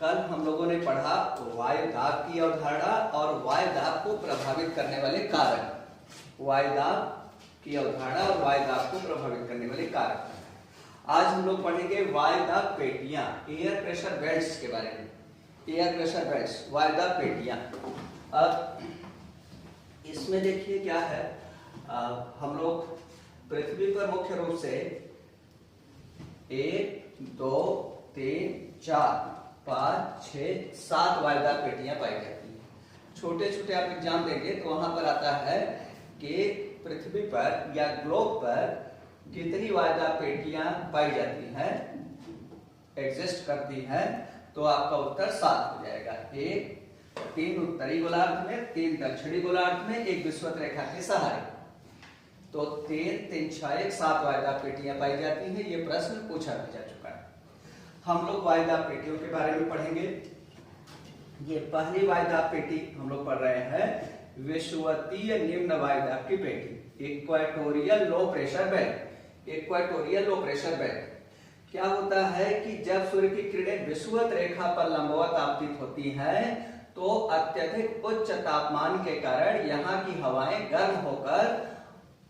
कल हम लोगों ने पढ़ा वायु दाब की अवधारणा और वायु दाब को प्रभावित करने वाले कारक। वायु दाब की अवधारणा और वायु दाब को प्रभावित करने वाले कारक। आज हम लोग पढ़ेंगे वायु दाब पेटियां, एयर प्रेशर बेल्ट्स के बारे में। एयर प्रेशर बेल्ट्स, वायु दाब पेटियां। अब इसमें देखिए क्या है, हम लोग पृथ्वी पर मुख्य रूप से 1 2 3 4 5 6 7 वायु दाब पेटियां पाई जाती हैं। छोटे छोटे आप एग्जाम देंगे तो वहां पर आता है कि पृथ्वी पर या ग्लोब पर कितनी वायु दाब पेटियां पाई जाती हैं, एग्जिस्ट करती हैं, तो आपका उत्तर 7 हो जाएगा। 3 उत्तरी गोलार्ध में, 3 दक्षिणी गोलार्ध में, 1 विषुवत रेखा के सहारे। तो 3 3 6 1 7 वायु दाब पेटियां पाई जाती हैं। ये प्रश्न पूछा भी जा चुका है। हम लोग वायु दाब पेटियों के बारे में पढ़ेंगे। ये पहली वायु दाब पेटी हम लोग पढ़ रहे हैं, विषुवतीय निम्न वायु दाब की पेटी, equatorial low pressure belt. Equatorial low pressure belt क्या होता है कि जब सूर्य की किरणें विषुवत रेखा पर लंबवत आपतित होती हैं तो अत्यधिक उच्च तापमान के कारण यहाँ की हवाएं गर्म होकर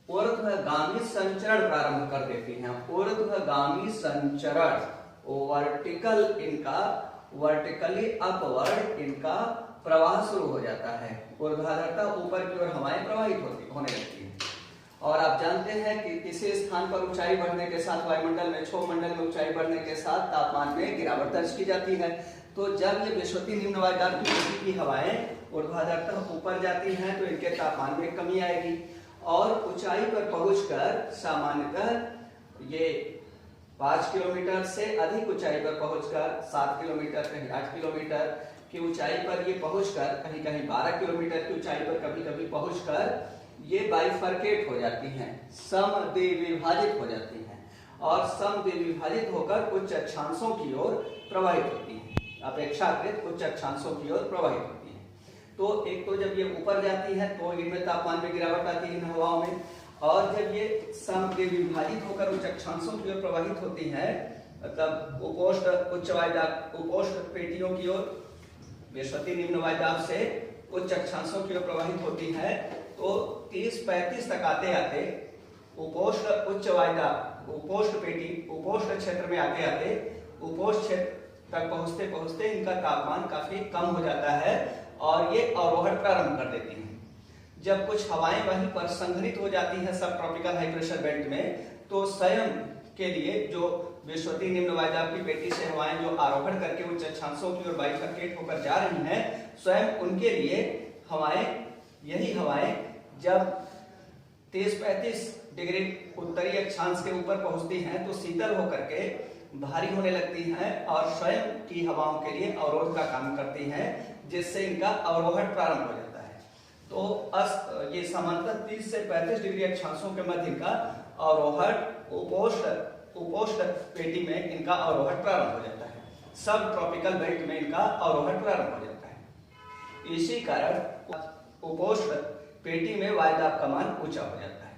ऊर्ध्वगामी संचरण प्रारंभ कर देती हैं। ऊर्ध्वगामी संचरण, वर्टिकली अपवर्ड इनका प्रवाह शुरू हो जाता है। ऊर्ध्वाधरता ऊपर की ओर हवाएं प्रवाहित होने लगती हैं। और आप जानते हैं कि किसी स्थान पर ऊंचाई बढ़ने के साथ वायुमंडल में, क्षोभमंडल में ऊंचाई बढ़ने के साथ तापमान में गिरावट दर्ज की जाती है। तो जब ये विषुवतीय निम्न वायु दाब की पेटी की हवाएं ऊर्ध्वाधरता ऊपर जाती हैं तो इनके तापमान में कमी आएगी और ऊंचाई पर पहुंचकर सामान्यतः ये 5 किलोमीटर से अधिक ऊंचाई पर पहुंचकर 7 किलोमीटर, कहीं 8 किलोमीटर की ऊंचाई पर ये पहुंचकर, कहीं कहीं 12 किलोमीटर की ऊंचाई पर कभी कभी पहुंचकर ये बाइफरकेट हो जाती हैं, समद्विभाजित हो जाती हैं और समद्विभाजित होकर उच्च अक्षांशों की ओर प्रवाहित होती हैं, अपेक्षाकृत उच्च अक्षांशों की ओर प्रवाहित होती हैं। तो एक तो जब ये ऊपर जाती है तो इनमें तापमान में गिरावट आती है इन हवाओं में, और जब ये समद्विभाजित होकर उच्च अक्षांशों की ओर प्रवाहित होती है, मतलब उपोष्ण उच्च वायु दाब, उपोष्ण पेटियों की ओर विषुवतीय निम्न वायु दाब से उच्च अक्षांशों की ओर प्रवाहित होती है, तो 30-35 तक आते आते उपोष्ण उच्च वायु दाब, उपोष्ण पेटी, उपोष्ण क्षेत्र में आते आते उपोष्ण क्षेत्र तक पहुंचते पहुंचते इनका तापमान काफी कम हो जाता है और ये अवरोहण प्रारंभ कर देती हैं। जब कुछ हवाएं वहीं पर संघनित हो जाती हैं सब ट्रॉपिकल हाई प्रेशर बेल्ट में, तो स्वयं के लिए जो विषुवतीय निम्न वायु दाब की पेटी से हवाएं जो आरोहण करके उच्च अक्षांशों की ओर बाइफरकेट होकर जा रही हैं, स्वयं उनके लिए यही हवाएं जब 30-35 डिग्री उत्तरी अक्षांश के ऊपर पहुंचती हैं तो शीतल होकर के भारी होने लगती हैं और स्वयं की हवाओं के लिए अवरोध का काम करती हैं, जिससे इनका अवरोहण प्रारंभ हो जाता है। तो ये सामान्यतः 30 से 35 डिग्री अक्षांशों के मध्य इनका अवरोहण उपोष्ण पेटी में इनका अवरोहण प्रारंभ हो जाता है। सब ट्रॉपिकल बेल्ट में इनका अवरोहण प्रारंभ हो जाता है। इसी कारण उपोष्ण पेटी में वायु दाब का मान ऊंचा हो जाता है।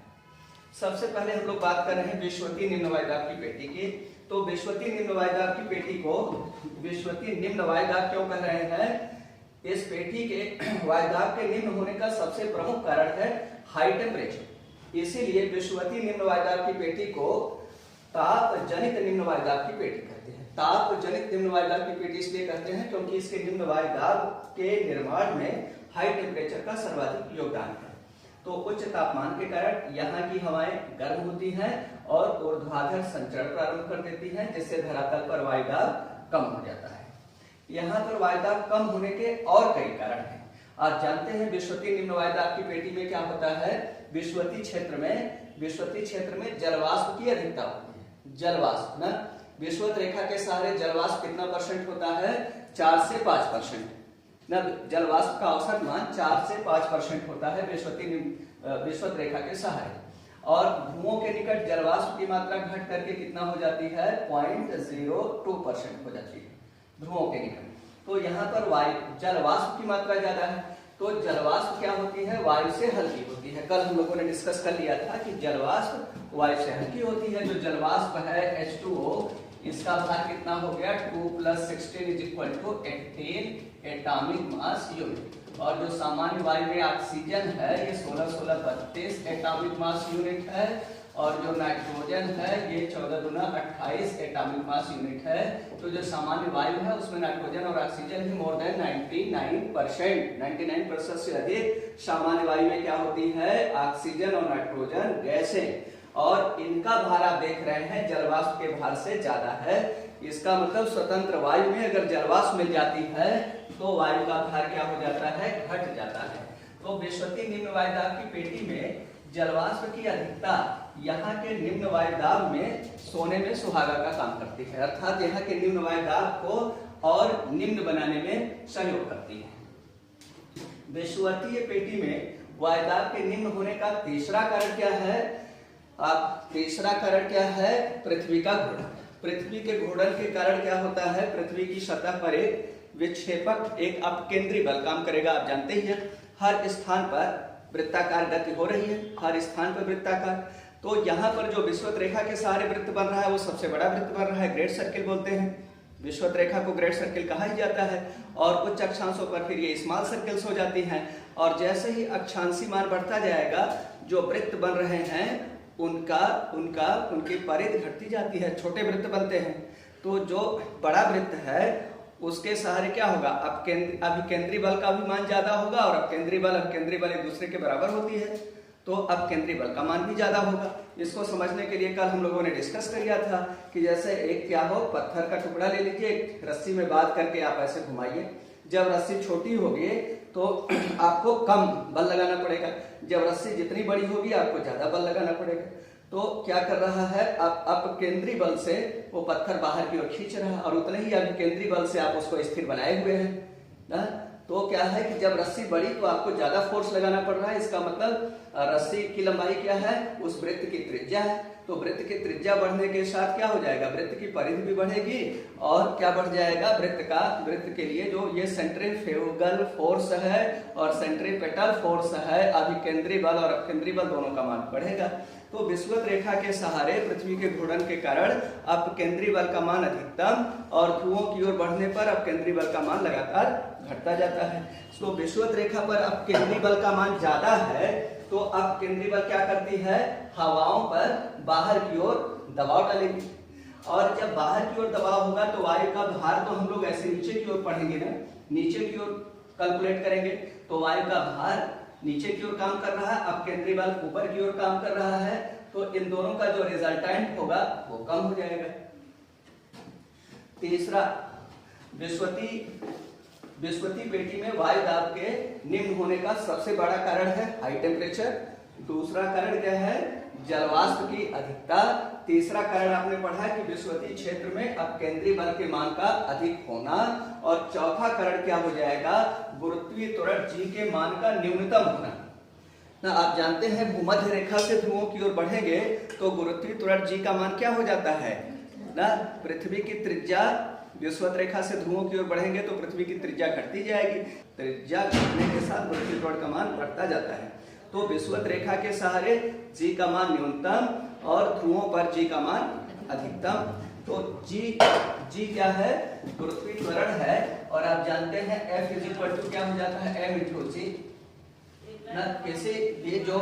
सबसे पहले हम लोग बात कर रहे हैं विषुवतीय निम्न वायु दाब की पेटी की। तो विषुवतीय निम्न वायु दाब की पेटी को विषुवतीय निम्न वायु दाब क्यों कह रहे हैं? इस पेटी के वायु दाब के निम्न होने का सबसे प्रमुख कारण है हाई टेम्परेचर। इसीलिए विषुवतीय निम्न वायु दाब की पेटी को ताप जनित निम्न वायु दाब की पेटी कहते हैं। ताप जनित निम्न वायु दाब की पेटी इसलिए कहते हैं क्योंकि इसके निम्न वायु दाब के निर्माण में हाई टेम्परेचर का सर्वाधिक योगदान है। तो उच्च तापमान के कारण यहाँ की हवाएं गर्म होती हैं और ऊर्ध्वाधर संचरण प्रारंभ कर देती हैं, जिससे धरातल पर वायु दाब कम हो जाता है। यहाँ पर वायु दाब कम होने के और कई कारण हैं। आप जानते हैं विषुवतीय निम्न वायु दाब की पेटी में क्या होता है? विषुवतीय क्षेत्र में जलवाष्प की अधिकता होती है। जलवाष्प ना, विषुवत रेखा के सहारे जलवाष्प कितना % होता है? 4 से 5%। जलवाष्प का औसत मान 4 से 5% होता है विषुवत रेखा के सहारे, और ध्रुवों के निकट जलवाष्प की मात्रा घट करके कितना हो जाती है? 0.02% हो जाती है ध्रुवों के निकट। तो यहाँ पर जलवाष्प की मात्रा ज्यादा है, तो जलवाष्प क्या होती है? वायु से हल्की होती है। कल हम लोगों ने डिस्कस कर लिया था कि जलवाष्प वायु से हल्की होती है। जो जलवाष्प है H2O, इसका भार कितना हो गया 2 + 16 = 18 एटॉमिक मास यूनिट। और जो सामान्य वायु में ऑक्सीजन है ये 16 32 एटॉमिक मास यूनिट है, और जो नाइट्रोजन है ये 14 × 28 एटॉमिक मास यूनिट है। तो जो सामान्य वायु है उसमें नाइट्रोजन और ऑक्सीजन ही मोर देन 99% से अधिक सामान्य वायु में क्या होती है, ऑक्सीजन और नाइट्रोजन गैसें, और इनका भार आप देख रहे हैं जलवाष्प के भार से ज्यादा है। इसका मतलब स्वतंत्र वायु में अगर जलवाष्प मिल जाती है तो वायु का भार क्या हो जाता है, घट जाता है। तो विश्वती निम्न वायुदाब की पेटी में जलवाष्प की अधिकता यहाँ के निम्न वायुदाब में सोने में सुहागा का काम करती है, अर्थात यहाँ के निम्न वायुदाब को और निम्न बनाने में सहयोग करती है। विश्वतीय पेटी में वायुदाब के निम्न होने का तीसरा कारण क्या है, तीसरा कारण क्या है, पृथ्वी का घूर्णन। पृथ्वी के घूर्णन के कारण क्या होता है, पृथ्वी की सतह पर एक विक्षेपक, एक अपकेंद्री बल काम करेगा। आप जानते ही हैं हर स्थान पर वृत्ताकार गति हो रही है, हर स्थान पर वृत्ताकार। तो यहाँ पर जो विषुवत रेखा के सहारे वृत्त बन रहा है वो सबसे बड़ा वृत्त बन रहा है, ग्रेट सर्किल बोलते हैं। विषुवत रेखा को ग्रेट सर्किल कहा ही जाता है। और उच्च अक्षांशों पर फिर ये स्मॉल सर्किल्स हो जाती हैं, और जैसे ही अक्षांशी मान बढ़ता जाएगा जो वृत्त बन रहे हैं उनकी परिधि घटती जाती है, छोटे वृत्त बनते हैं। तो जो बड़ा वृत्त है उसके सहारे क्या होगा, अभिकेंद्री बल का भी मान ज्यादा होगा, और अपकेंद्री बल एक दूसरे के बराबर होती है, तो अपकेंद्री बल का मान भी ज्यादा होगा। इसको समझने के लिए कल हम लोगों ने डिस्कस किया था कि जैसे एक क्या हो, पत्थर का टुकड़ा ले लीजिए, एक रस्सी में बांध करके आप ऐसे घुमाइए। जब रस्सी छोटी होगी तो आपको कम बल लगाना पड़ेगा, जब रस्सी जितनी बड़ी होगी आपको ज्यादा बल लगाना पड़ेगा। तो क्या कर रहा है, अपकेंद्री बल से वो पत्थर बाहर की ओर खींच रहा है, और उतने ही अभिकेंद्री बल से आप उसको स्थिर बनाए हुए हैं ना। तो क्या है कि जब रस्सी बड़ी तो आपको ज्यादा फोर्स लगाना पड़ रहा है। इसका मतलब रस्सी की लंबाई क्या है, उस वृत्त की त्रिज्या है। तो वृत्त की त्रिज्या बढ़ने के साथ क्या हो जाएगा, वृत्त की परिधि भी बढ़ेगी, और क्या बढ़ जाएगा, वृत्त के लिए जो ये सेंट्रीफ्यूगल फोर्स है और सेंट्रीपेटल फोर्स है, अभिकेंद्री बल और अपकेंद्री बल दोनों का मान बढ़ेगा। तो विषुवत रेखा के सहारे पृथ्वी के घूर्णन के कारण अपकेंद्री बल का मान अधिकतम, और ध्रुवों की ओर बढ़ने पर अपकेंद्री बल का मान लगातार घटता जाता है। तो विषुवत रेखा पर अपकेंद्री बल का मान ज्यादा है, तो अपकेंद्री बल क्या करती है, हवाओं पर बाहर की ओर दबाव डालेगी, और जब बाहर की ओर दबाव होगा तो वायु का भार तो हम लोग ऐसे नीचे की ओर पढ़ेंगे ना, नीचे की ओर कैलकुलेट करेंगे, तो वायु का भार नीचे की ओर काम कर रहा है, अपकेंद्री बल ऊपर की ओर काम कर रहा है, तो इन दोनों का जो रिजल्टेंट होगा वो कम हो जाएगा। तीसरा, विषुवती पेटी में वायु दाब के निम्न होने का सबसे बड़ा कारण है हाई टेम्परेचर। दूसरा कारण क्या है, जलवाष्प की अधिकता। तीसरा कारण आपने पढ़ा कि विषुवती क्षेत्र में अपकेंद्री बल के मान का अधिक होना। और चौथा कारण क्या हो जाएगा, गुरुत्वीय त्वरण जी के मान का न्यूनतम होना ना। आप जानते हैं भूमध्य रेखा से ध्रुवों की ओर बढ़ेंगे तो गुरुत्वीय त्वरण जी का मान क्या हो जाता है ना, पृथ्वी की त्रिज्या, विषुवत रेखा से ध्रुवों की ओर बढ़ेंगे तो पृथ्वी की त्रिज्या घटती जाएगी, त्रिज्या घटने के साथ गुरुत्वीय त्वरण का मान बढ़ता जाता है। तो विषुवत रेखा के सहारे जी का मान न्यूनतम और ध्रुवों पर जी का मान अधिकतम। तो जी क्या है, गुरुत्वीय त्वरण है, और आप जानते हैं F क्या हो जाता है, m × g ना। कैसे, ये जो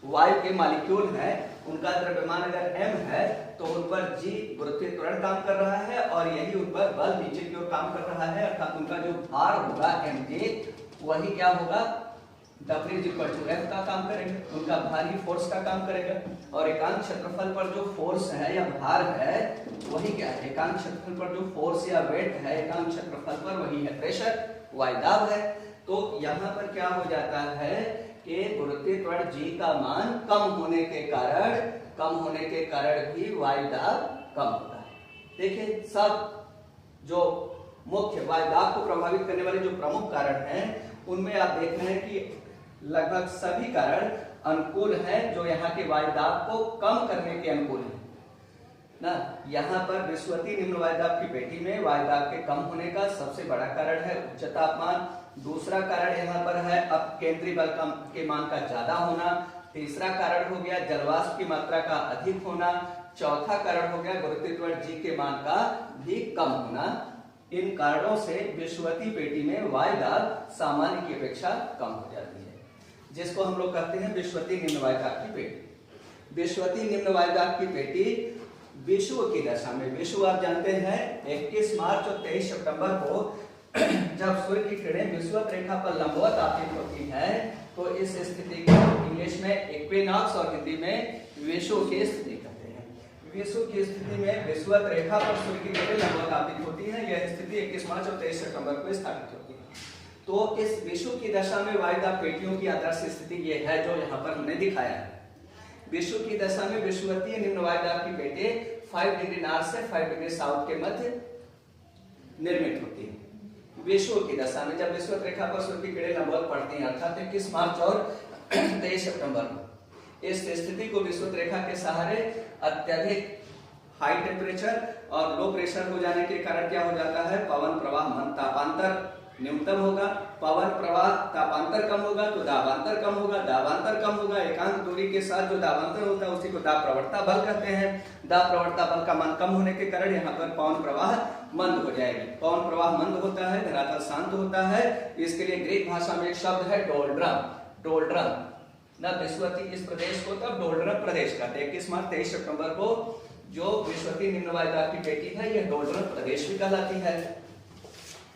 वायु के मॉलिक्यूल है उनका द्रव्यमान अगर m है तो उन पर g गुरुत्वीय त्वरण काम कर रहा है, और यही उन पर बल नीचे की ओर काम कर रहा है, अर्थात उनका जो भार होगा mg वही क्या होगा, W F का काम करेगा, उनका भार ही फोर्स का काम करेगा। और एकांक क्षेत्रफल पर जो फोर्स है या भार है वही क्या है, एकांक क्षेत्रफल पर जो फोर्स या वेट है एकांक क्षेत्रफल पर वही है प्रेशर, वायुदाब है। तो यहाँ पर क्या हो जाता है कि गुरुत्वीय त्वरण जी का मान कम होने के कारण भी वायुदाब कम होता है। देखिए, सब जो मुख्य वायुदाब को प्रभावित करने वाले जो प्रमुख कारण हैं उनमें आप देख रहे हैं कि लगभग सभी कारण अनुकूल हैं, जो यहाँ के वायुदाब को कम करने के अनुकूल हैं ना। यहाँ पर विषुवती निम्न वायुदाब की पेटी में वायुदाब के कम होने का सबसे बड़ा कारण है उच्च तापमान। दूसरा कारण यहाँ पर है अपकेंद्री बल के मान का ज्यादा होना। तीसरा कारण हो गया जलवाष्प की मात्रा का अधिक होना। चौथा कारण हो गया गुरुत्व जी के मान का भी कम होना। इन कारणों से विषुवतीय पेटी में वायु दाब सामान्य की अपेक्षा कम हो जाती है, जिसको हम लोग कहते हैं विषुवतीय निम्न वायु दाब की पेटी। विषुवतीय निम्न वायु दाब की पेटी विषुव की दशा में, विषुव आप जानते हैं 21 मार्च और 23 सितंबर को जब सूर्य की किरणें विषुवत रेखा पर लंबवत आपतित होती हैं, तो इस स्थिति को इंग्लिश में इक्विनॉक्स और हिंदी में विषुव की स्थिति कहते हैं। विषुव की स्थिति में विषुवत रेखा पर सूर्य की किरणें लंबवत आपतित होती हैं। यह स्थिति 21 मार्च और 23 सितंबर को स्थापित होती है। तो इस विषुव की दशा में वायु दाब पेटियों की आदर्श स्थिति ये है जो यहाँ पर हमने दिखाया है। विषुव की दशा में विषुवतीय निम्न वायु दाब की पेटी 5 डिग्री नॉर्थ से 5 डिग्री साउथ के मध्य निर्मित होती है। विषुव की दशा में जब विषुवत रेखा पर सूर्य की किरणें लंबवत पड़ती हैं, अर्थात 21 मार्च और 23 सितंबर को, इस स्थिति को विषुवत रेखा के सहारे अत्यधिक हाई टेम्परेचर और लो प्रेशर हो जाने के कारण क्या हो जाता है, पवन प्रवाह मंद तापांतर न्यूनतम होगा, पवन प्रवाह तापांतर कम होगा तो दाबांतर कम होगा, दाबांतर कम होगा, एकांक दूरी के साथ जो दाबांतर होता है उसी को दाब प्रवणता बल कहते हैं। दाब प्रवणता बल का मान कम होने के कारण यहाँ पर पवन प्रवाह मंद हो जाएगी। पवन प्रवाह मंद होता है, धरातल शांत होता है। इसके लिए ग्रीक भाषा में एक शब्द है डोल्ड्रम। डोल्ड्रम ना विषुवतीय इस प्रदेश को तब डोल्ड्रम प्रदेश कहते हैं। 21 मार्च 23 सितंबर को जो विषुवतीय निम्न वायु दाब की पेटी है यह डोल्ड्रम प्रदेश भी कहलाती है।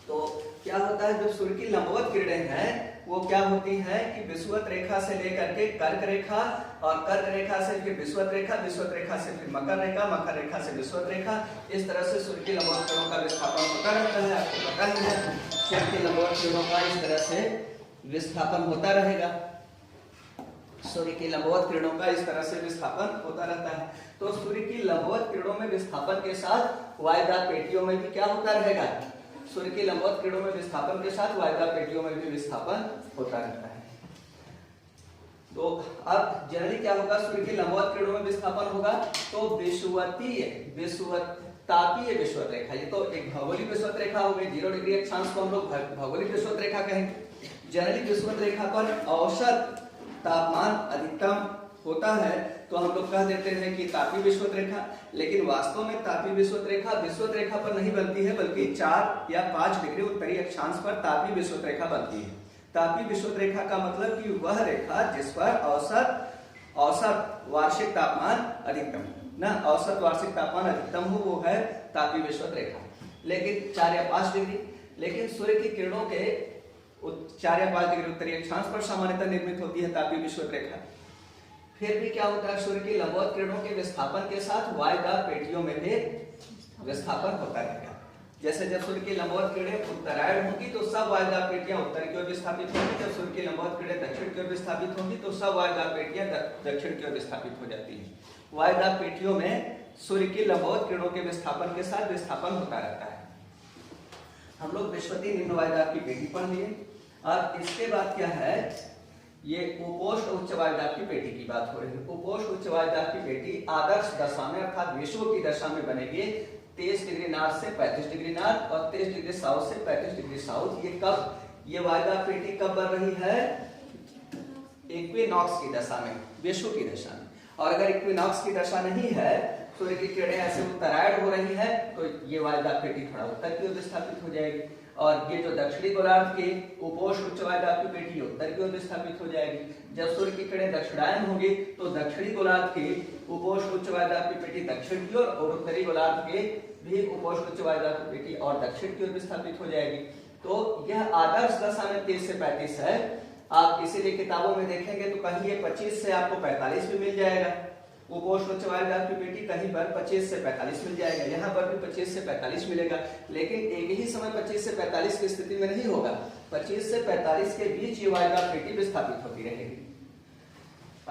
तो क्या होता है, जो सूर्य की लंबवत किरणें हैं वो क्या होती है कि विषुवत रेखा से लेकर के कर्क रेखा और कर्क रेखा से फिर विषुवत रेखा, विषुवत रेखा से फिर मकर रेखा, मकर रेखा से विषुवत रेखा, इस तरह से सूर्य की लंबवत किरणों का विस्थापन होता रहता है। आपको पता ही है सूर्य की लंबवत किरणों का इस तरह से विस्थापन होता रहेगा। सूर्य की लंबवत किरणों का इस तरह से विस्थापन होता रहता है। तो सूर्य की लंबवत किरणों में विस्थापन के साथ वायु दाब पेटियों में भी क्या होता रहेगा, सूर्य की लंबवत किरणों में विस्थापन के साथ वायु दाब पेटियों में भी विस्थापन होता रहता है। तो अब जनरली क्या होगा, सूर्य की लंबवत किरणों में विस्थापन होगा तो तापीय विषुवत रेखा, ये तो एक भौगोलिक विषुवत रेखा हो गई। 0 डिग्री अक्षांश को हम लोग भौगोलिक विषुवत रेखा कहेंगे। जनरली विषुवत रेखा पर औसत तापमान अधिकतम होता है तो हम लोग कह देते हैं कि तापीय विषुवत रेखा। लेकिन वास्तव में तापीय विषुवत रेखा पर नहीं बनती है, बल्कि 4 या 5 डिग्री उत्तरी अक्षांश पर तापीय विषुवत रेखा बनती है। तापीय विषुवत रेखा का मतलब कि वह रेखा जिस पर औसत वार्षिक तापमान अधिकतम ना, औसत वार्षिक तापमान अधिकतम हो, वो है तापीय विषुवत रेखा। लेकिन 4 या 5 डिग्री, लेकिन सूर्य की किरणों के 4 या 5 डिग्री उत्तरी अक्षांश पर सामान्यतः निर्मित होती है तापीय विषुवत रेखा। फिर भी क्या होता है, सूर्य की लंबवत किरणों के विस्थापन के साथ वायु दाब पेटियों में भी विस्थापन होता रहेगा। जैसे जब सूर्य की लंबवत किरणें उत्तरायण होंगी तो सब वायु दाब पेटियां उत्तर की ओर विस्थापित होंगी। जब सूर्य की लंबवत किरणें दक्षिण की ओर विस्थापित होंगी तो सब वायु दाब पेटियां दक्षिण की ओर विस्थापित हो जाती हैं। वायु दाब पेटियों में सूर्य की लंबवत किरणों के विस्थापन के साथ विस्थापन होता रहता है। हम लोग विषुवतीय निम्न वायु दाब की पेटी पढ़ लिए। अब इसके बाद क्या है, ये उपोष्ण उच्च वायु दाब की पेटी की बात हो रही है। उपोष्ण उच्च वायु दाब की पेटी आदर्श दशा में अर्थात विषुव की दशा में बनेगी 23 डिग्री नॉर्थ से 35 डिग्री नॉर्थ और 23 डिग्री साउथ से 35 डिग्री साउथ। ये कब, ये वायु दाब पेटी कब बन रही है, इक्विनॉक्स की दशा में, विषुव की दशा में। और अगर इक्विनॉक्स की दशा नहीं है, सूर्य की किरणें ऐसे उत्तरायण हो रही है, तो ये वायु दाब पेटी थोड़ा उत्तर की ओर विस्थापित हो जाएगी। और ये जो दक्षिणी गोलार्ध की उपोष्ण उच्च वायु दाब की पेटी उत्तर की ओर विस्थापित हो जाएगी। जब सूर्य की किरणें दक्षिणायन होंगी तो दक्षिणी गोलार्ध की उपोष्ण उच्च वायु दाब की पेटी दक्षिण की ओर और उत्तरी गोलार्ध के भी उपोष्ण उच्च वायु दाब की पेटी और दक्षिण की ओर विस्थापित हो जाएगी। तो यह आदर्श दशा में 30 से 35 है। आप इसीलिए किताबों में देखेंगे तो कहीं ये 25 से आपको 45 भी मिल जाएगा। उपोष्ण उच्च वायु दाब की पेटी कहीं पर 25 से 45 मिल जाएगा, यहाँ पर भी 25 से 45 मिलेगा। लेकिन एक ही समय 25 से 45 की स्थिति में नहीं होगा, 25 से 45 के बीच ये वायु दाब पेटी विस्थापित होती रहेगी।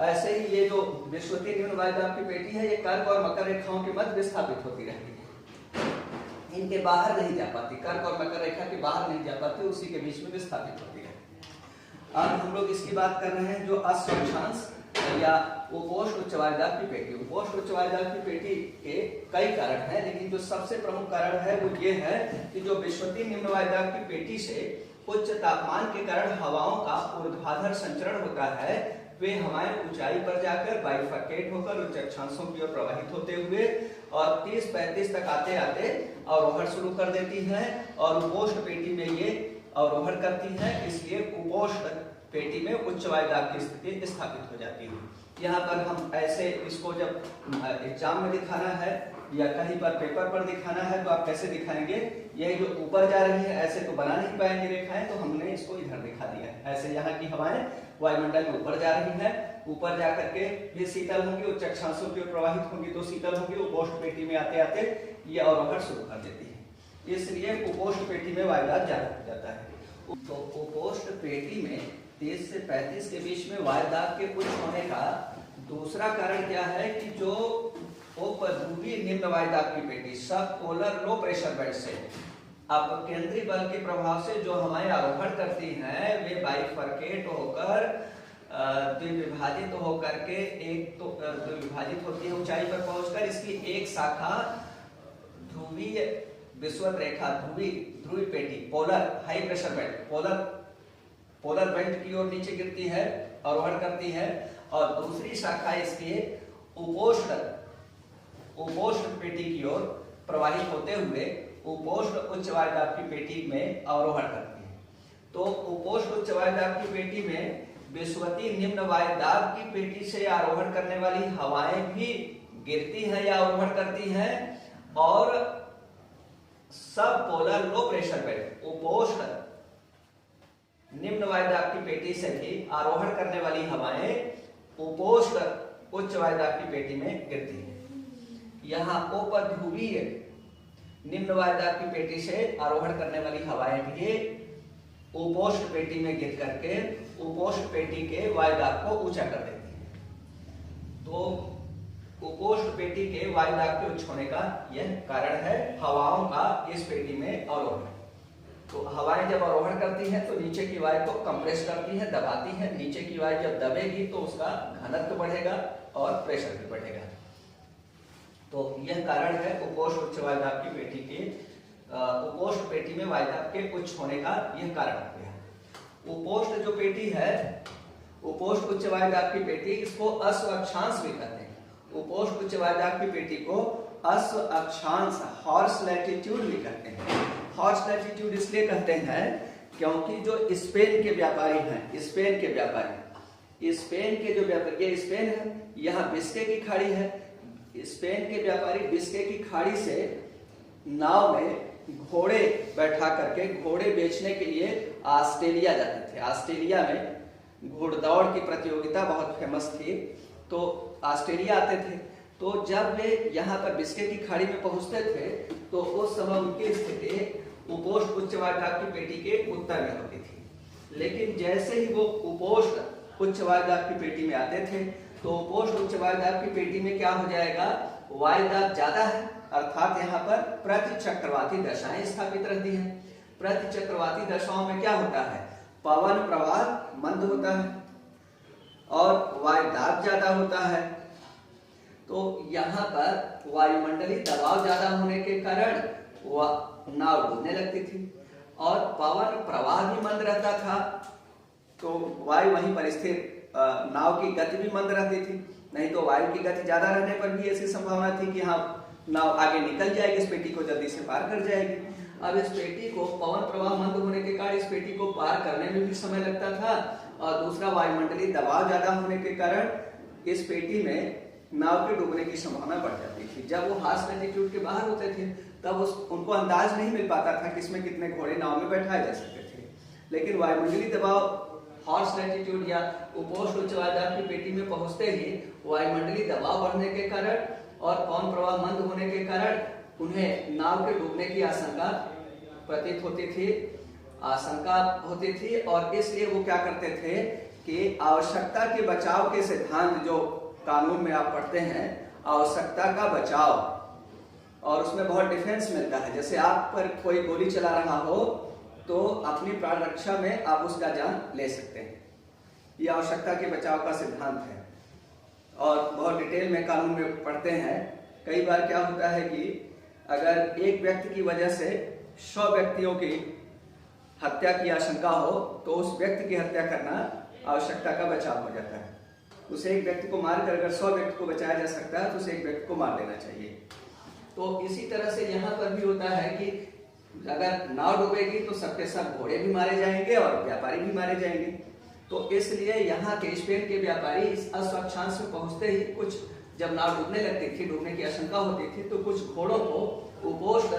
ऐसे ही ये जो विषुवतीय निम्न वायु दाब की पेटी है, ये कर्क और मकर रेखाओं के मध्य विस्थापित होती रहेगी, इनके बाहर नहीं जा पाती, कर्क और मकर रेखा के बाहर नहीं जा पाती, उसी के बीच में विस्थापित होती रहेगी। अब हम लोग इसकी बात कर रहे हैं जो अस्वक्षांश या उपोष्ण उच्च वायु दाब की पेटी। उपोष्ण उच्च वायु दाब की पेटी के कई कारण हैं, लेकिन जो सबसे प्रमुख कारण है वो ये है कि जो विषुवतीय निम्न वायु दाब की पेटी से उच्च तापमान के कारण हवाओं का ऊर्ध्वाधर संचरण होता है, वे हवाएं ऊंचाई पर जाकर बाइफरकेट होकर उच्च अक्षांशों की ओर प्रवाहित होते हुए और 30-35 तक आते आते अवरोहण शुरू कर देती हैं और उपोष्ण पेटी में ये अवरोहण करती हैं। इसलिए उपोष्ण पेटी में उच्च वायु दाब की स्थिति स्थापित हो जाती है। यहाँ पर हम ऐसे इसको जब एग्जाम में दिखाना है या कहीं पर पेपर पर दिखाना है तो आप कैसे दिखाएंगे, ये जो ऊपर जा रही है ऐसे तो बना नहीं पाएंगे रेखाएं, तो हमने इसको इधर दिखा दिया है। ऐसे यहाँ की हवाएं वायुमंडल में ऊपर जा रही है, ऊपर जाकर के भी शीतल होंगी, उच्च अक्षांशों की ओर प्रवाहित होंगी तो शीतल होंगी, उपोष्ण पेटी में आते आते ये अवरोहण शुरू कर देती है। इसलिए उपोष्ण पेटी में वायुदाब ज्यादा हो जाता है। तो उपोष्ण पेटी में 30 से 35 के बीच में वायुदाब के उच्च होने का दूसरा कारण क्या है कि जो उपध्रुवीय निम्न वायुदाब की पेटी सब पोलर लो प्रेशर बेल्ट से अब केंद्रीय बल के प्रभाव से जो हवाएं आरोहण करती हैं वे बाइफरकेट होकर द्विविभाजित होकर के एक तो द्विविभाजित होती है ऊंचाई पर पहुंचकर इसकी एक शाखा ध्रुवीय विषुवत रेखा ध्रुवीय पेटी polar high pressure belt polar belt की ओर नीचे गिरती है, आरोहण करती है, और दूसरी शाखा इसके उपोष्ण पेटी की ओर प्रवाहित होते हुए उपोष्ण उच्च वायुदाब की पेटी में अवरोहण करती है। तो उपोष्ण उच्च वायुदाब की पेटी में विषुवती निम्न वायुदाब की पेटी से आरोहण करने वाली हवाएं भी गिरती हैं या अवरोहण करती हैं, और सब पोलर लो प्रेशर बेल्ट उपोष्ण निम्न वायुदाब की पेटी से भी आरोहण करने वाली हवाएं उपोष्ण उच्च वायुदाब की पेटी में गिरती हैं। यहाँ उपध्रुवीय निम्न वायुदाब की पेटी से आरोहण करने वाली हवाएं भी उपोष्ण पेटी में गिर करके उपोष्ण पेटी के वायुदाब को ऊंचा कर देती है। तो उपोष्ण पेटी के वायुदाब के उच्च होने का यह कारण है हवाओं का इस पेटी में अवरोहण। तो हवाएं जब अवरोहण करती हैं तो नीचे की वायु को कंप्रेस करती है, दबाती है। नीचे की वायु जब दबेगी तो उसका घनत्व बढ़ेगा और प्रेशर भी बढ़ेगा। तो यह कारण है उपोष्ण उच्च वायुदाब की पेटी के उपोष्ण पेटी में वायुदाब के उच्च होने का यह कारण हो गया। उपोष्ण जो पेटी है, उपोष्ण उच्च वायुदाब की पेटी, इसको अश्व अक्षांश भी कहते हैं। उपोष्ण उच्च वायुदाब की पेटी को अश्व अक्षांश हॉर्स लैटिट्यूड भी कहते हैं। हॉर्स लैटिट्यूड इसलिए कहते हैं क्योंकि जो स्पेन के व्यापारी हैं, स्पेन के जो व्यापारी, ये स्पेन है, यहाँ बिस्के की खाड़ी है। स्पेन के व्यापारी बिस्के की खाड़ी से नाव में घोड़े बैठा करके घोड़े बेचने के लिए ऑस्ट्रेलिया जाते थे। ऑस्ट्रेलिया में घोड़दौड़ की प्रतियोगिता बहुत फेमस थी, तो ऑस्ट्रेलिया आते थे। तो जब वे यहाँ पर बिस्के की खाड़ी में पहुंचते थे तो उस समय उनकी स्थिति उपोष्ण उच्च वायुदाब की पेटी के उत्तर में होती थी। लेकिन जैसे ही वो उपोष्ण उच्च वायुदाब की पेटी में आते थे तो उपोष्ण उच्च वायुदाब की पेटी में क्या हो जाएगा, वायुदाब ज्यादा है, अर्थात यहाँ पर प्रति चक्रवाती दशाएं स्थापित रहती हैं। प्रति चक्रवाती दशाओं में क्या होता है, पवन प्रवाह मंद होता है और वायुदाब ज्यादा होता है। तो यहाँ पर वायुमंडलीय दबाव ज्यादा होने के कारण वह नाव डूबने लगती थी और पवन प्रवाह भी मंद रहता था, तो वायु वहीं पर स्थिर, नाव की गति भी मंद रहती थी। नहीं तो वायु की गति ज्यादा रहने पर भी ऐसी संभावना थी कि हाँ नाव आगे निकल जाएगी, इस पेटी को जल्दी से पार कर जाएगी। अब इस पेटी को पवन प्रवाह मंद होने के कारण इस पेटी को पार करने में भी समय लगता था, और दूसरा वायुमंडलीय दबाव ज्यादा होने के कारण इस पेटी में नाव के डूबने की संभावना बढ़ जाती थी। जब वो हार्स लैटिट्यूड के बाहर होते थे तब उनको अंदाज नहीं मिल पाता था कि इसमें कितने घोड़े नाव में बैठाए जा सकते थे। लेकिन वायुमंडलीय दबाव हॉर्स लैटिट्यूड या उपोष्ण उच्च वायुदाब की पेटी में पहुंचते ही वायुमंडलीय दबाव बढ़ने के कारण और पवन प्रवाह मंद होने के कारण उन्हें नाव के डूबने की आशंका प्रतीत होती थी, और इसलिए वो क्या करते थे कि आवश्यकता के बचाव के सिद्धांत जो कानून में आप पढ़ते हैं, आवश्यकता का बचाव, और उसमें बहुत डिफेंस मिलता है। जैसे आप पर कोई गोली चला रहा हो तो अपनी प्राण रक्षा में आप उसका जान ले सकते हैं। ये आवश्यकता के बचाव का सिद्धांत है और बहुत डिटेल में कानून में पढ़ते हैं। कई बार क्या होता है कि अगर एक व्यक्ति की वजह से 100 व्यक्तियों की हत्या की आशंका हो तो उस व्यक्ति की हत्या करना आवश्यकता का बचाव हो जाता है। उसे एक व्यक्ति को मारकर अगर 100 व्यक्ति को बचाया जा सकता है तो उसे एक व्यक्ति को मार देना चाहिए। तो इसी तरह से यहाँ पर भी होता है कि अगर नाव डूबेगी तो सबके सब घोड़े भी मारे जाएंगे और व्यापारी भी मारे जाएंगे। तो इसलिए यहाँ के स्पेन के व्यापारी इस अस्वच्छांश में पहुंचते ही कुछ, जब नाव डूबने लगती थी, डूबने की आशंका होती थी, तो कुछ घोड़ों को उपोष्ण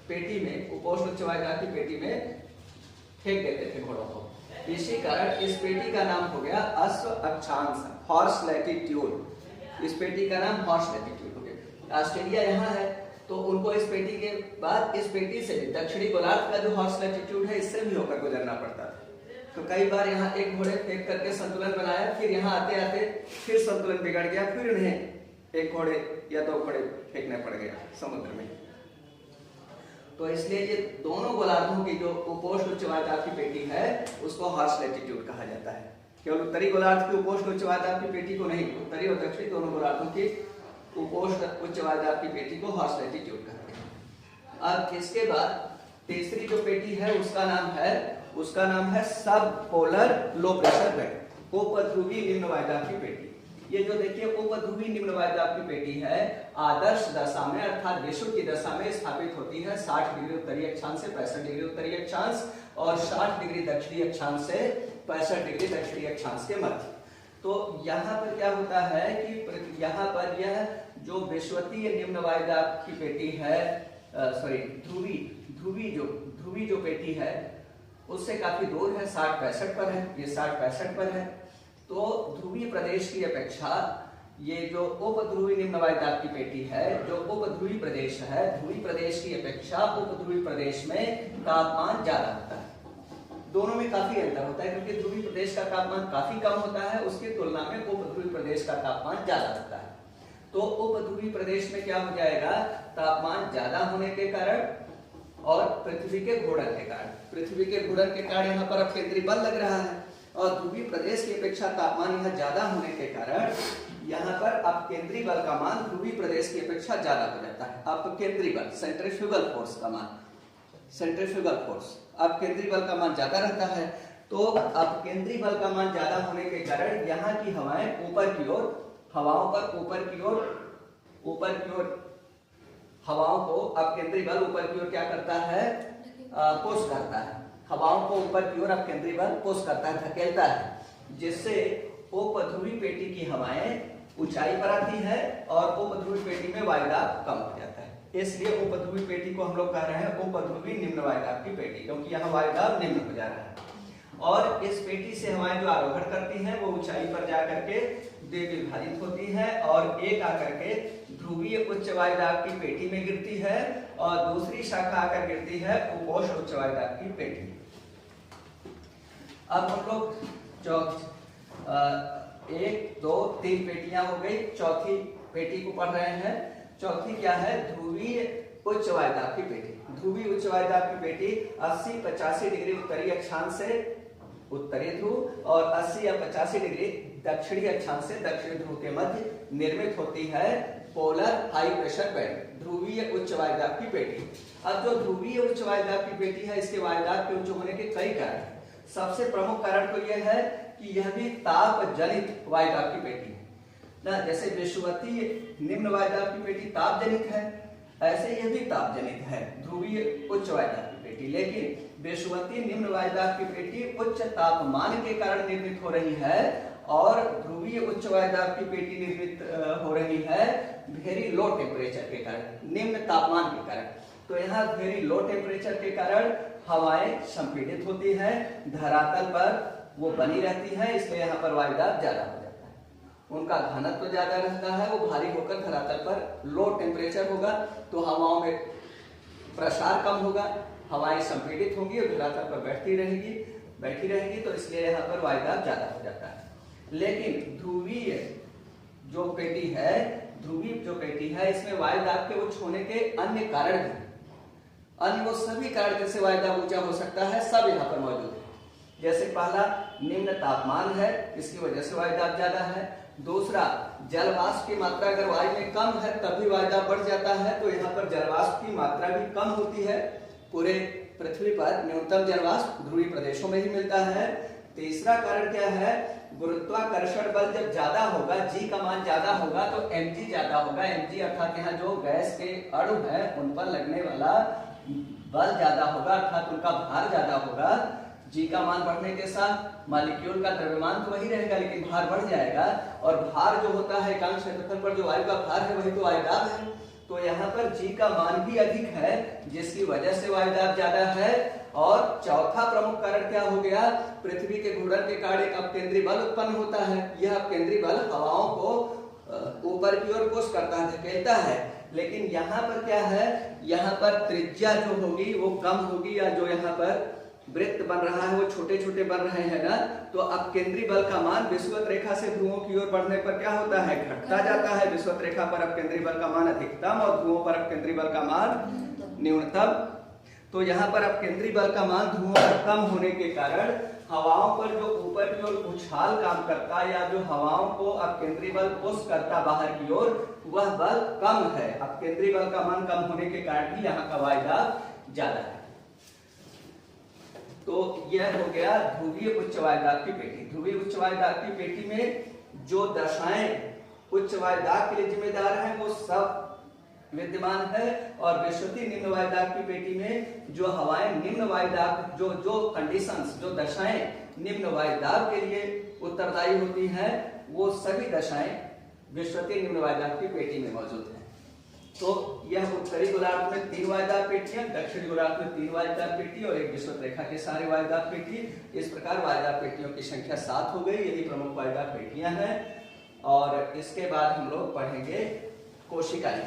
पेटी में, उपोष्ण उच्च वायुदाब की पेटी में फेंक देते थे घोड़ों को। इसी कारण इस पेटी का नाम हो गया अश्व अक्षांश, हॉर्स लैटिट्यूड। इस पेटी का नाम हॉर्स लैटिट्यूड हो गया। ऑस्ट्रेलिया यहाँ है तो उनको इस पेटी के बाद इस पेटी से दक्षिणी गोलार्ध का जो हॉर्स लैटिट्यूड है इससे भी होकर गुजरना पड़ता था। तो कई बार यहाँ एक घोड़े फेंक करके संतुलन बनाया, फिर यहाँ आते आते फिर संतुलन बिगड़ गया, फिर उन्हें एक घोड़े या 2 घोड़े फेंकने पड़ गया समुद्र में। तो इसलिए ये दोनों गोलार्धों की जो उपोष्ण उच्च वायुदाब की पेटी है उसको हॉर्स लैटिट्यूड कहा जाता है। केवल उत्तरी गोलार्ध की उपोष्ण उच्च वायुदाब की पेटी को नहीं, उत्तरी और दक्षिणी दोनों गोलार्धों की उपोष्ण उच्च वायुदाब की पेटी को हॉर्स लैटिट्यूड कहते हैं। अब इसके बाद तीसरी जो पेटी है उसका नाम है सब पोलर लो प्रेशर बेड, उपध्रुवी निम्न वायुदाब की पेटी। ये जो देखिए उपध्रुवी निम्न वायुदाब की पेटी है आदर्श दशा में अर्थात विषुवत की दशा में स्थापित होती है 60 डिग्री उत्तरी अक्षांश से 65 डिग्री उत्तरी अक्षांश और 60 डिग्री दक्षिणी अक्षांश से 65 डिग्री दक्षिणी अक्षांश के मध्य। तो यहाँ पर क्या होता है कि यहाँ पर यह जो विषुवतीय निम्न वायुदाब की पेटी है, ध्रुवी जो पेटी है उससे काफी दूर है, 60-65 पर है, ये 60-65 पर है। तो ध्रुवीय प्रदेश की अपेक्षा ये जो उपध्रुवी निम्न वायुदाब की पेटी है, जो उपध्रुवी प्रदेश है, ध्रुवीय प्रदेश की अपेक्षा उपध्रुवी प्रदेश में तापमान ज्यादा होता है। दोनों में काफी अंतर होता है क्योंकि ध्रुवीय प्रदेश का तापमान काफी कम होता है, उसकी तुलना में उपध्रुवी प्रदेश का तापमान ज्यादा होता है। तो उपध्रुवी प्रदेश में क्या हो जाएगा, तापमान ज्यादा होने के कारण और पृथ्वी के घूर्णन के कारण यहाँ पर अब केंद्रीय बल लग रहा है और ध्रुवीय प्रदेश की अपेक्षा तापमान यहाँ ज्यादा होने के कारण यहाँ पर अब केंद्रीय बल का मान ध्रुवीय प्रदेश की अपेक्षा ज्यादा हो जाता है। अब केंद्रीय बल सेंट्रीफ्यूगल फोर्स का मान, सेंट्रीफ्यूगल फोर्स, अब केंद्रीय बल का मान ज्यादा रहता है। तो अब केंद्रीय बल का मान ज्यादा होने के कारण यहाँ की हवाएं ऊपर की ओर, हवाओं पर ऊपर की ओर हवाओं को अब केंद्रीय बल ऊपर की ओर क्या करता है, पुश करता है। हवाओं को ऊपर की ओर अब केंद्रीय बल पुश करता है, धकेलता है, जिससे उपध्रुवी पेटी की हवाएं ऊंचाई पर आती है और उपध्रुवी पेटी में वायुदाब कम हो जाता है। इसलिए उपध्रुवी पेटी को हम लोग कह रहे हैं उपध्रुवी निम्न वायुदाब की पेटी, क्योंकि यहाँ वायुदाब निम्न हो जा रहा है। और इस पेटी से हवाएं जो आरोहण करती हैं वो ऊंचाई पर जाकर के द्विभाजित होती है और एक आकर के ध्रुवीय उच्च वायुदाब की पेटी में गिरती है और दूसरी शाखा आकर गिरती है उपोष्ण उच्च वायुदाब की पेटी में। अब हम लोग 1, 2, 3 पेटियां हो गई, चौथी पेटी को पढ़ रहे हैं। चौथी क्या है, ध्रुवीय उच्च वायुदाब की पेटी। ध्रुवीय उच्च वायुदाब की पेटी 80-85 डिग्री उत्तरी अक्षांश से उत्तरी ध्रुव और 80 या 85 डिग्री दक्षिणी अक्षांश से दक्षिणी ध्रुव के मध्य निर्मित होती है पोलर हाई प्रेशर बेड, ध्रुवीय उच्च वायुदाब की पेटी। अब जो ध्रुवीय उच्च वायुदाब की पेटी है इसके वायुदाब के उच्च होने के कई कारण हैं। सबसे प्रमुख कारण तो यह है कि यह भी ताप जनित वायुदाब की पेटी है ना। जैसे विषुवतीय निम्न वायुदाब की पेटी ताप जनित है, ऐसे यह भी ताप जनित है ध्रुवीय उच्च वायुदाब की पेटी। लेकिन विषुवतीय निम्न वायुदाब की पेटी उच्च तापमान के कारण निर्मित हो रही है और ध्रुवीय उच्च वायुदाब की पेटी निर्मित हो रही है वेरी लो टेम्परेचर के कारण, निम्न तापमान के कारण। तो यहाँ वेरी लो टेम्परेचर के कारण हवाएं संपीड़ित होती हैं, धरातल पर वो बनी रहती है, इसलिए यहाँ पर वायुदाब ज्यादा हो जाता है। उनका घनत्व तो ज्यादा रहता है, वो भारी होकर धरातल पर लो टेम्परेचर होगा तो हवाओं में प्रसार कम होगा, हवाएं संपीड़ित होंगी और धरातल पर बैठी रहेगी, तो इसलिए यहाँ पर वायुदाब ज्यादा हो जाता है। लेकिन ध्रुवीय जो पेटी है इसमें वायुदाब के उच्च होने के अन्य कारण भी, अन्य वो सभी कारण जैसे वायुदाब ऊंचा हो सकता है सब यहाँ पर मौजूद है। जैसे पहला निम्न तापमान है, इसकी वजह से वायुदाब ज्यादा है। दूसरा जलवाष्प की मात्रा अगर वायु में कम है तभी वायुदाब बढ़ जाता है, तो यहाँ पर जलवाष्प की मात्रा भी कम होती है पूरे पृथ्वी पर न्यूनतम जलवाष्प ध्रुवीय प्रदेशों में ही मिलता है। तीसरा कारण क्या है, गुरुत्वाकर्षण बल जब ज्यादा होगा, जी का मान ज्यादा होगा तो mg ज्यादा होगा। mg अर्थात यहाँ जो गैस के अणु है उन पर लगने वाला बल ज्यादा होगा, अर्थात उनका भार ज्यादा होगा। जी का मान बढ़ने के साथ मॉलिक्यूल का द्रव्यमान तो वही रहेगा लेकिन भार बढ़ जाएगा, और भार जो होता है एकांक क्षेत्रफल पर जो वायु का भार है वही तो वायुदाब है। तो यहाँ पर जी का मान भी अधिक है जिसकी वजह से वायुदाब ज्यादा है। और चौथा प्रमुख कारण क्या हो गया, पृथ्वी के घूर्णन के कारण एक अपकेंद्री बल उत्पन्न होता है। यह अपकेंद्री बल हवाओं को ऊपर की ओर पुश करता है, धकेलता है। लेकिन यहाँ पर क्या है, यहाँ पर त्रिज्या जो होगी वो कम होगी, या जो यहाँ पर वृत्त बन रहा है वो छोटे छोटे बन रहे हैं ना, तो अपकेंद्री बल का मान विषुवत रेखा से ध्रुवों की ओर बढ़ने पर क्या होता है, घटता जाता है। विषुवत रेखा पर अपकेंद्री बल का मान अधिकतम और ध्रुवों पर अपकेंद्री बल का मान न्यूनतम। तो यहाँ पर अपकेंद्री बल का मान ध्रुवों पर कम होने के कारण हवाओं पर जो ऊपर की ओर उछाल काम करता, या जो हवाओं को अपकेंद्री बल पुश करता बाहर की ओर, वह बल कम है। अपकेंद्री बल का मान कम होने के कारण ही यहाँ का वायुदाब ज्यादा है। तो यह हो गया ध्रुवीय उच्च वायुदाब की पेटी। ध्रुवीय उच्च वायुदाब की पेटी में जो दशाएं उच्च वायुदाब के लिए जिम्मेदार हैं वो सब विद्यमान है, और विश्वती निम्न वायुदाब की पेटी में जो हवाएं निम्न वायुदाब, जो कंडीशंस, जो दशाएं निम्न वायुदाब के लिए उत्तरदायी होती हैं, वो सभी दशाएं विश्वती निम्न वायुदाब की पेटी में मौजूद हैं। तो यह उत्तरी गोलार्ध में 3 वायुदाब पेटियां, दक्षिणी गोलार्ध में 3 वायुदाब पेटी और एक विषुवत रेखा के सारे वायुदाब पेटी। इस प्रकार वायुदाब पेटियों की संख्या 7 हो गई। यही प्रमुख वायुदाब पेटियां हैं। और इसके बाद हम लोग पढ़ेंगे कोशिकाएं।